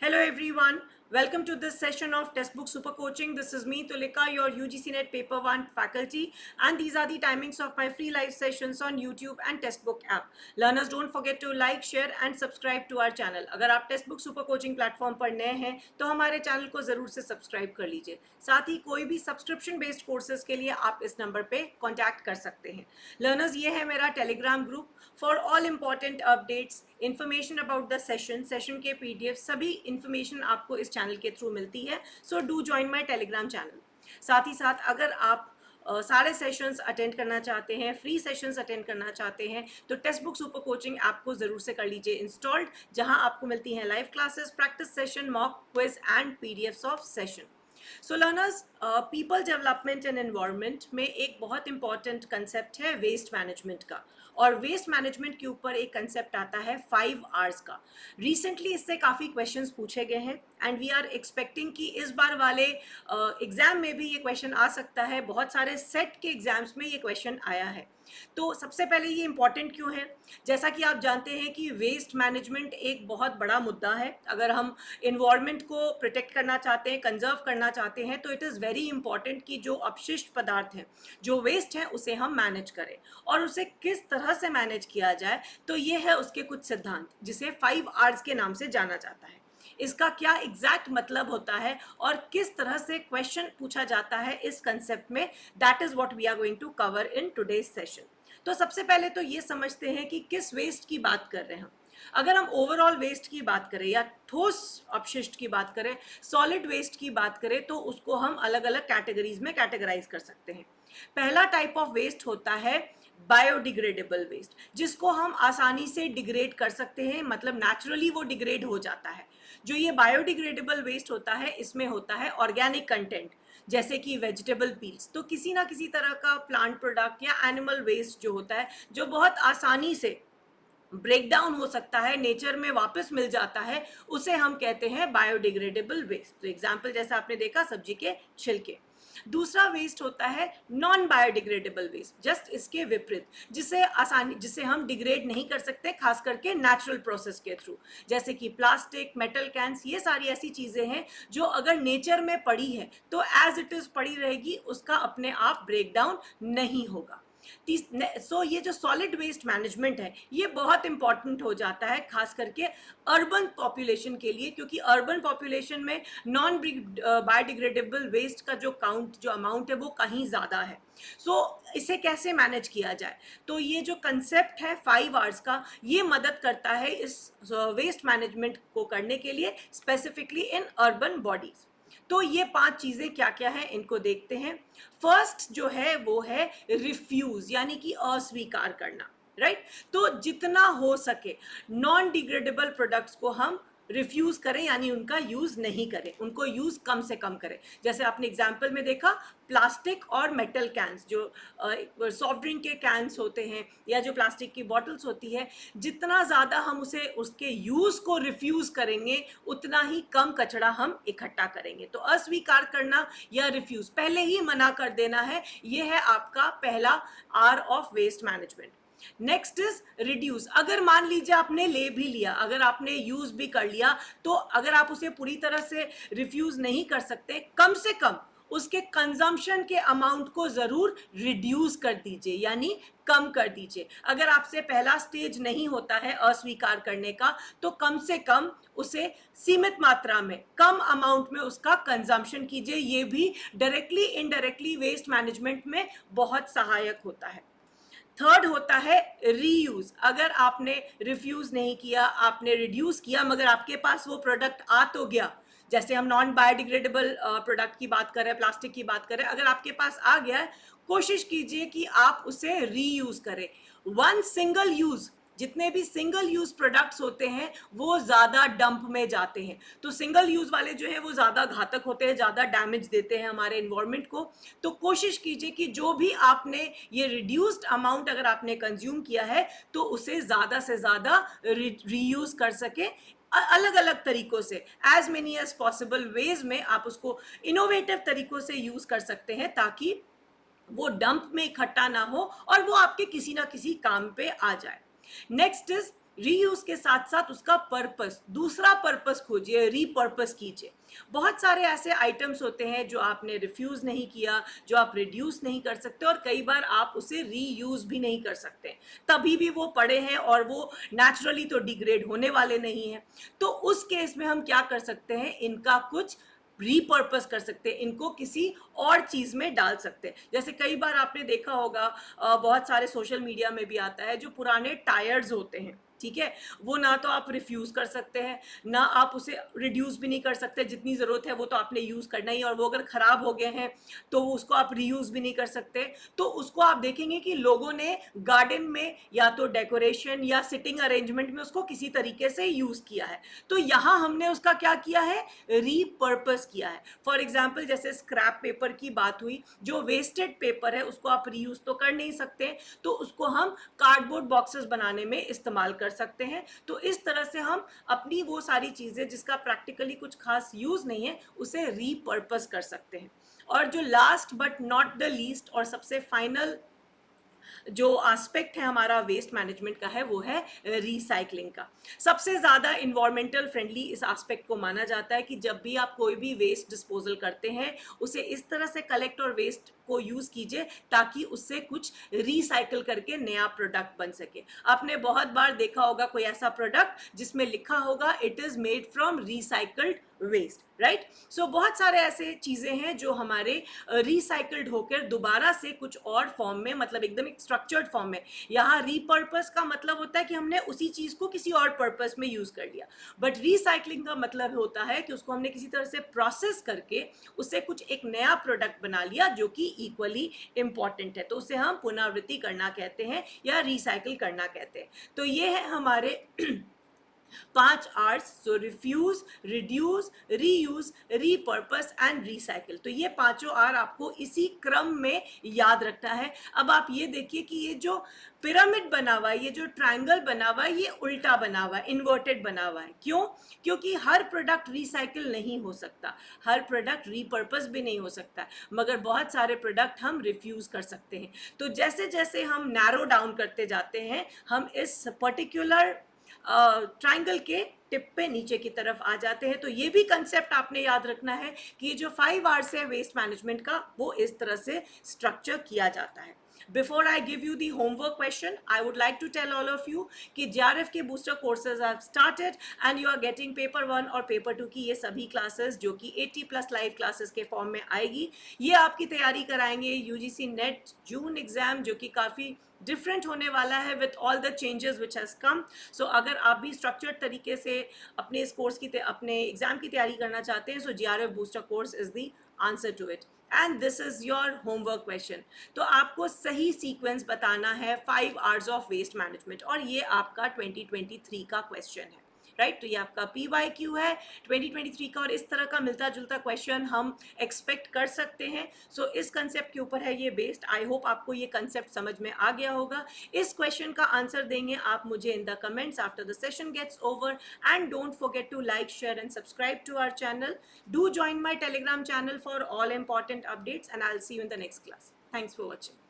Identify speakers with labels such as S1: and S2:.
S1: Hello everyone, welcome to this session of Textbook Super Coaching. This is me Tulika, your UGC NET Paper 1 faculty, and these are the timings of my free live sessions on YouTube and Textbook app. Learners, don't forget to like, share and subscribe to our channel. अगर आप Textbook Super Coaching platform पर नए हैं तो हमारे channel को ज़रूर से सब्सक्राइब कर लीजिए. साथ ही कोई भी सब्सक्रिप्शन बेस्ड कोर्सेज के लिए आप इस नंबर पे कॉन्टैक्ट कर सकते हैं. लर्नर्स, ये है मेरा Telegram group for all important updates, information about the session के PDF, सभी इन्फॉर्मेशन आपको इस चैनल के थ्रू मिलती है. So do join my Telegram channel. साथ ही साथ अगर आप सारे सेशंस अटेंड करना चाहते हैं, फ्री सेशंस अटेंड करना चाहते हैं, तो text book super coaching app को ज़रूर से कर लीजिए इंस्टॉल्ड, जहां आपको मिलती हैं live classes, practice session, mock quiz and PDFs of session. So learners, people development and environment में एक बहुत इंपॉर्टेंट कंसेप्ट है वेस्ट मैनेजमेंट का, और वेस्ट मैनेजमेंट के ऊपर एक कंसेप्ट आता है 5 Rs का. रिसेंटली इससे काफ़ी क्वेश्चंस पूछे गए हैं एंड वी आर एक्सपेक्टिंग कि इस बार वाले एग्ज़ाम में भी ये क्वेश्चन आ सकता है. बहुत सारे सेट के एग्जाम्स में ये क्वेश्चन आया है. तो सबसे पहले ये इम्पॉर्टेंट क्यों है? जैसा कि आप जानते हैं कि वेस्ट मैनेजमेंट एक बहुत बड़ा मुद्दा है. अगर हम इन्वायरमेंट को प्रोटेक्ट करना चाहते हैं, कंजर्व करना चाहते हैं, तो इट इज़ वेरी इंपॉर्टेंट कि जो अपशिष्ट पदार्थ हैं, जो वेस्ट है, उसे हम मैनेज करें. और उसे किस तरह से मैनेज किया जाए, तो ये है उसके कुछ सिद्धांत, जिसे 5 Rs के नाम से जाना जाता है. इसका क्या एग्जैक्ट मतलब होता है और किस तरह से क्वेश्चन पूछा जाता है इस कंसेप्ट में, that is what we are going to cover in today's session. तो सबसे पहले तो ये समझते हैं कि किस वेस्ट की बात कर रहे हैं हम. अगर हम ओवरऑल वेस्ट की बात करें या ठोस अपशिष्ट की बात करें, सॉलिड वेस्ट की बात करें, तो उसको हम अलग अलग कैटेगरीज में कैटेगराइज कर सकते हैं. पहला टाइप ऑफ वेस्ट होता है बायोडिग्रेडेबल वेस्ट, जिसको हम आसानी से डिग्रेड कर सकते हैं, मतलब नेचुरली वो डिग्रेड हो जाता है. जो ये बायोडिग्रेडेबल वेस्ट होता है, इसमें होता है ऑर्गेनिक कंटेंट, जैसे कि वेजिटेबल पील्स. तो किसी ना किसी तरह का प्लांट प्रोडक्ट या एनिमल वेस्ट जो होता है, जो बहुत आसानी से ब्रेक डाउन हो सकता है, नेचर में वापस मिल जाता है, उसे हम कहते हैं बायोडिग्रेडेबल वेस्ट. तो एग्जाम्पल जैसा आपने देखा, सब्जी के छिलके. दूसरा वेस्ट होता है नॉन बायोडिग्रेडेबल वेस्ट, जस्ट इसके विपरीत, जिसे हम डिग्रेड नहीं कर सकते, खास करके नेचुरल प्रोसेस के थ्रू, जैसे कि प्लास्टिक, मेटल कैंस. ये सारी ऐसी चीजें हैं जो अगर नेचर में पड़ी है तो एज इट इज पड़ी रहेगी, उसका अपने आप ब्रेक डाउन नहीं होगा. सो ये जो सॉलिड वेस्ट मैनेजमेंट है, ये बहुत इंपॉर्टेंट हो जाता है, खास करके अर्बन पॉपुलेशन के लिए, क्योंकि अर्बन पॉपुलेशन में नॉन बायोडिग्रेडेबल वेस्ट का जो अमाउंट है, वो कहीं ज़्यादा है. इसे कैसे मैनेज किया जाए? तो ये जो कंसेप्ट है 5 Rs का, ये मदद करता है इस वेस्ट मैनेजमेंट को करने के लिए, स्पेसिफिकली इन अर्बन बॉडीज. तो ये 5 चीजें क्या क्या है, इनको देखते हैं. फर्स्ट जो है वो है रिफ्यूज, यानी कि अस्वीकार करना. राइट? तो जितना हो सके नॉन डिग्रेडेबल प्रोडक्ट्स को हम रिफ्यूज करें, यानी उनका यूज नहीं करें, उनको यूज कम से कम करें. जैसे आपने एग्जाम्पल में देखा, प्लास्टिक और मेटल कैंस, जो सॉफ्ट ड्रिंक के कैंस होते हैं या जो प्लास्टिक की बॉटल्स होती है, जितना ज़्यादा हम उसके यूज़ को रिफ्यूज़ करेंगे, उतना ही कम कचरा हम इकट्ठा करेंगे. तो अस्वीकार करना या रिफ्यूज़, पहले ही मना कर देना है, ये है आपका पहला R of waste management. Next is reduce. अगर मान लीजिए आपने ले भी लिया, अगर आपने यूज भी कर लिया, तो अगर आप उसे पूरी तरह से रिफ्यूज नहीं कर सकते, कम से कम उसके कंजम्पशन के अमाउंट को जरूर रिड्यूस कर दीजिए, यानी कम कर दीजिए. अगर आपसे पहला स्टेज नहीं होता है अस्वीकार करने का, तो कम से कम उसे सीमित मात्रा में, कम अमाउंट में उसका कंजम्पशन कीजिए. ये भी डायरेक्टली इनडायरेक्टली वेस्ट मैनेजमेंट में बहुत सहायक होता है. थर्ड होता है रीयूज. अगर आपने रिफ्यूज नहीं किया, आपने रिड्यूस किया, मगर आपके पास वो प्रोडक्ट आ तो गया, जैसे हम नॉन बायोडिग्रेडेबल प्रोडक्ट की बात करें, प्लास्टिक की बात करें, अगर आपके पास आ गया है, कोशिश कीजिए कि आप उसे रीयूज करें. वन सिंगल यूज, जितने भी सिंगल यूज प्रोडक्ट्स होते हैं वो ज़्यादा डंप में जाते हैं. तो सिंगल यूज वाले जो है वो ज़्यादा घातक होते हैं, ज़्यादा डैमेज देते हैं हमारे इन्वायरमेंट को. तो कोशिश कीजिए कि जो भी आपने ये रिड्यूस्ड अमाउंट अगर आपने कंज्यूम किया है, तो उसे ज़्यादा से ज़्यादा रीयूज कर सके, अलग अलग तरीकों से, as many as possible ways में आप उसको इनोवेटिव तरीकों से यूज कर सकते हैं, ताकि वो डंप में इकट्ठा ना हो और वो आपके किसी ना किसी काम पे आ जाए. नेक्स्ट इज रीयूज के साथ साथ उसका पर्पस, दूसरा पर्पस खोजिए, रीपर्पस कीजिए। बहुत सारे ऐसे आइटम्स होते हैं जो आपने रिफ्यूज नहीं किया, जो आप रिड्यूस नहीं कर सकते, और कई बार आप उसे रीयूज भी नहीं कर सकते, तभी भी वो पड़े हैं और वो नेचुरली तो डिग्रेड होने वाले नहीं हैं। तो उस केस में हम क्या कर सकते हैं, इनका कुछ रीपर्पस कर सकते हैं, इनको किसी और चीज में डाल सकते हैं। जैसे कई बार आपने देखा होगा, बहुत सारे सोशल मीडिया में भी आता है, जो पुराने टायर्स होते हैं, ठीक है, वो ना तो आप रिफ्यूज कर सकते हैं, ना आप उसे रिड्यूस भी नहीं कर सकते, जितनी ज़रूरत है वो तो आपने यूज़ करना ही, और वो अगर ख़राब हो गए हैं तो उसको आप रीयूज़ भी नहीं कर सकते। तो उसको आप देखेंगे कि लोगों ने गार्डन में या तो डेकोरेशन या सिटिंग अरेंजमेंट में उसको किसी तरीके से यूज़ किया है। तो यहाँ हमने उसका क्या किया है, रीपर्पस किया है। फॉर एग्जाम्पल जैसे स्क्रैप पेपर की बात हुई, जो वेस्टेड पेपर है उसको आप रीयूज़ तो कर नहीं सकते, तो उसको हम कार्डबोर्ड बॉक्सेस बनाने में इस्तेमाल कर सकते हैं। तो इस तरह से हम अपनी वो सारी चीज़ें जिसका प्रैक्टिकली कुछ खास यूज़ नहीं है उसे रीपर्पस कर सकते हैं। और जो last but not the least और सबसे फाइनल जो एस्पेक्ट है हमारा वेस्ट मैनेजमेंट का है, वो है रिसाइकलिंग का। सबसे ज़्यादा इन्वायरमेंटल फ्रेंडली इस एस्पेक्ट को माना जाता है कि जब भी आप कोई भी वेस्ट डिस्पोजल करते हैं, उसे इस तरह से कलेक्ट और वेस्ट को यूज़ कीजिए ताकि उससे कुछ रिसाइकल करके नया प्रोडक्ट बन सके। आपने बहुत बार देखा होगा कोई ऐसा प्रोडक्ट जिसमें लिखा होगा it is made from recycled waste, right. So बहुत सारे ऐसे चीज़ें हैं जो हमारे रिसाइकल्ड होकर दोबारा से कुछ और फॉर्म में, मतलब एकदम एक स्ट्रक्चर्ड फॉर्म में। यहाँ रीपर्पस का मतलब होता है कि हमने उसी चीज़ को किसी और पर्पस में यूज़ कर लिया, बट रिसाइकलिंग का मतलब होता है कि उसको हमने किसी तरह से प्रोसेस करके उससे कुछ एक नया प्रोडक्ट बना लिया जो कि इक्वली इम्पॉर्टेंट है। तो उसे हम पुनरावृत्ति करना कहते हैं या रिसाइकिल करना कहते हैं। तो ये है हमारे 5 R's, so refuse, reduce, reuse, repurpose and recycle. तो ये पांचों R आपको इसी क्रम में याद रखना है। अब आप ये देखिए कि ये जो पिरामिड बना हुआ है, ये जो ट्रायंगल बना हुआ है, ये उल्टा बना हुआ है, इन्वर्टेड बना हुआ है। क्यों? क्योंकि हर प्रोडक्ट रिसाइकिल नहीं हो सकता, हर प्रोडक्ट रीपर्पस भी नहीं हो सकता, मगर बहुत सारे प्रोडक्ट हम रिफ्यूज कर सकते हैं। तो जैसे जैसे हम नैरो डाउन करते जाते हैं, हम इस पर्टिकुलर ट्रायंगल के टिप पे नीचे की तरफ आ जाते हैं। तो ये भी कंसेप्ट आपने याद रखना है कि ये जो 5 आवर्स है वेस्ट मैनेजमेंट का, वो इस तरह से स्ट्रक्चर किया जाता है। Before I give you the homework question, I would like to tell all of you कि JRF के booster courses have started and you are getting paper 1 और paper 2 की ये सभी classes जो कि 80+ live classes के फॉर्म में आएगी। ये आपकी तैयारी कराएंगे UGC नेट जून एग्जाम, जो कि काफ़ी डिफरेंट होने वाला है with all the changes which has come. So अगर आप भी स्ट्रक्चर्ड तरीके से अपने इस कोर्स की अपने एग्जाम की तैयारी करना चाहते हैं, so JRF booster course is the answer to it. And this is your homework question. तो आपको सही सीक्वेंस बताना है 5 आवर्स ऑफ वेस्ट मैनेजमेंट, और ये आपका 2023 का क्वेश्चन है, राइट। तो ये आपका PYQ है 2023 का, और इस तरह का मिलता जुलता क्वेश्चन हम एक्सपेक्ट कर सकते हैं। सो इस कंसेप्ट के ऊपर है ये बेस्ड। आई होप आपको ये कंसेप्ट समझ में आ गया होगा। इस क्वेश्चन का आंसर देंगे आप मुझे in the comments after the session gets over, and don't forget to like, share and subscribe to our channel. Do join my Telegram channel for all important updates, and I'll see you in the next class. Thanks for watching.